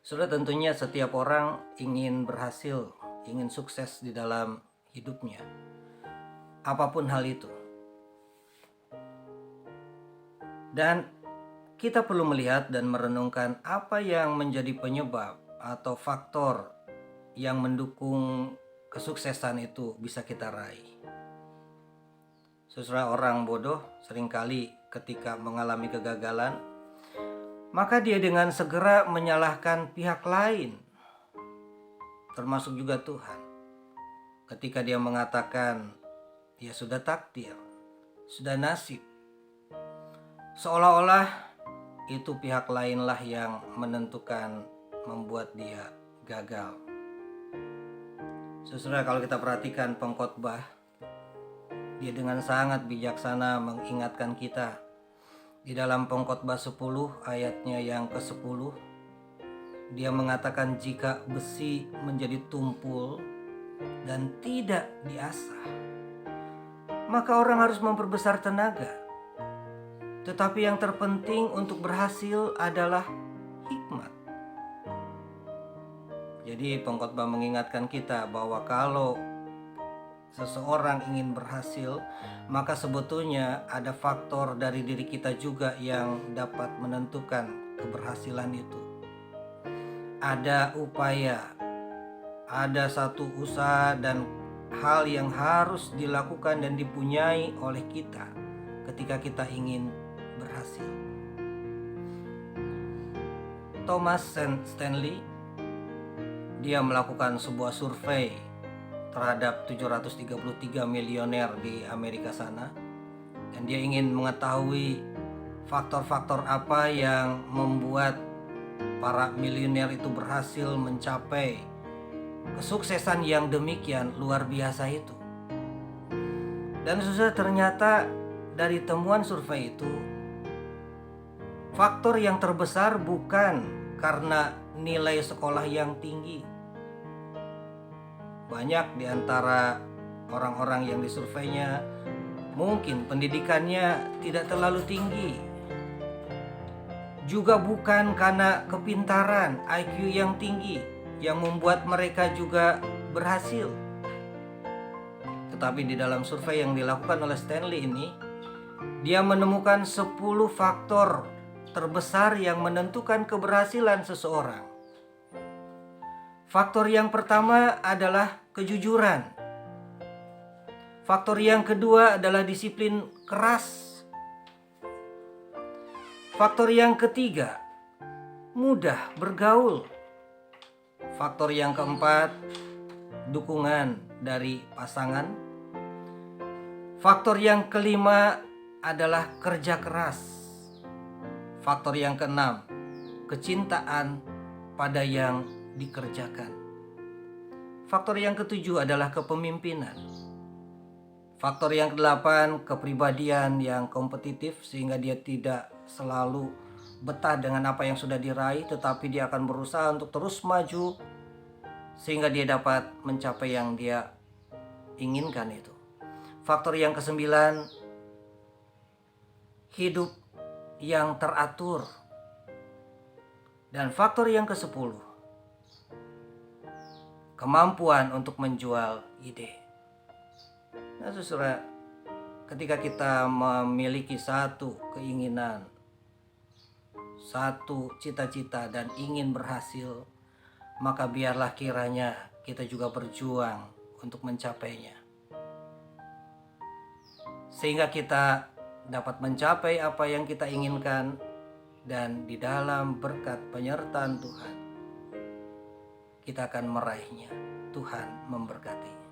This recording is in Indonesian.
Sudah tentunya setiap orang ingin berhasil, ingin sukses di dalam hidupnya. Apapun hal itu. Dan kita perlu melihat dan merenungkan apa yang menjadi penyebab atau faktor yang mendukung kesuksesan itu bisa kita raih. Sesuai orang bodoh seringkali ketika mengalami kegagalan, maka dia dengan segera menyalahkan pihak lain, termasuk juga Tuhan. Ketika dia mengatakan, ya sudah takdir, sudah nasib. Seolah-olah itu pihak lainlah yang menentukan membuat dia gagal. Saudara, kalau kita perhatikan pengkhotbah, dia dengan sangat bijaksana mengingatkan kita. Di dalam pengkhotbah 10 ayatnya yang ke-10, dia mengatakan jika besi menjadi tumpul dan tidak diasah, maka orang harus memperbesar tenaga. Tetapi yang terpenting untuk berhasil adalah hikmat. Jadi pengkhotbah mengingatkan kita bahwa kalau seseorang ingin berhasil, maka sebetulnya ada faktor dari diri kita juga yang dapat menentukan keberhasilan itu. Ada upaya, ada satu usaha dan hal yang harus dilakukan dan dipunyai oleh kita ketika kita ingin berhasil. Thomas Stanley, dia melakukan sebuah survei terhadap 733 milioner di Amerika sana, dan dia ingin mengetahui faktor-faktor apa yang membuat para milioner itu berhasil mencapai kesuksesan yang demikian luar biasa itu. Dan sudah ternyata dari temuan survei itu, faktor yang terbesar bukan karena nilai sekolah yang tinggi. Banyak di antara orang-orang yang disurveinya mungkin pendidikannya tidak terlalu tinggi. Juga bukan karena kepintaran, IQ yang tinggi yang membuat mereka juga berhasil. Tetapi di dalam survei yang dilakukan oleh Stanley ini, dia menemukan 10 faktor terbesar yang menentukan keberhasilan seseorang. Faktor yang pertama adalah kejujuran. Faktor yang kedua adalah disiplin keras. Faktor yang ketiga, mudah bergaul. Faktor yang keempat, dukungan dari pasangan. Faktor yang kelima adalah kerja keras. Faktor yang keenam, kecintaan pada yang dikerjakan. Faktor yang ketujuh adalah kepemimpinan. Faktor yang kedelapan, kepribadian yang kompetitif sehingga dia tidak selalu betah dengan apa yang sudah diraih, tetapi dia akan berusaha untuk terus maju sehingga dia dapat mencapai yang dia inginkan itu. Faktor yang kesembilan, hidup yang teratur. Dan faktor yang ke-10, kemampuan untuk menjual ide. Nah, saudara, ketika kita memiliki satu keinginan, satu cita-cita dan ingin berhasil, maka biarlah kiranya kita juga berjuang untuk mencapainya. Sehingga kita dapat mencapai apa yang kita inginkan, dan di dalam berkat penyertaan Tuhan kita akan meraihnya. Tuhan memberkati.